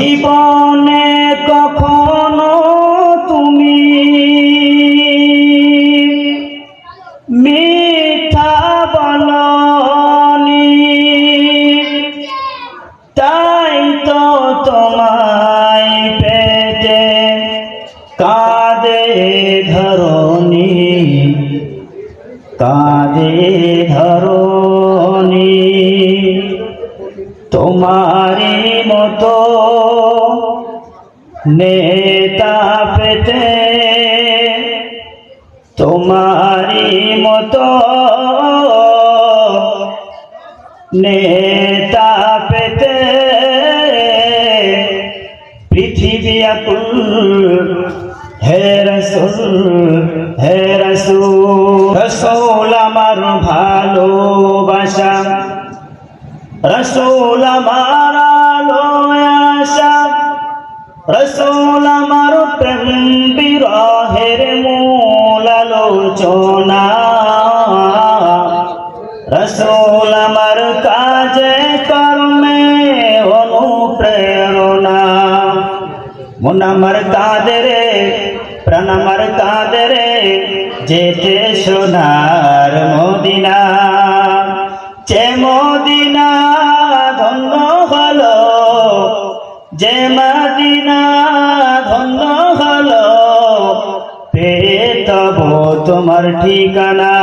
জীবনে কখনো তুমি মিথ্যা বলনি, তাই তো তোমায় পেতে কাঁদে ধরণী, কাঁদে ধরণী। তোমারই মতো নেতা পেতে, তোমারই মতো নেতা পেতে পৃথিবী আকুল। হে রাসূল, হে রাসূল, রাসূল আমার ভালোবাসা, রাসূল আমার আলো আশা, রাসূল আমার প্রেম বিরহের মূল আলোচনা, রাসূল আমার কাজে কর্মে অনুপ্রেরণা। মন আমার কাঁদে রে, প্রাণ আমার কাঁদে রে, যেতে সোনার মদিনা। যে মদিনা ধন্য হলো, যে মদিনা ধন্য হলো, পেয়ে তব তোমার ঠিকানা।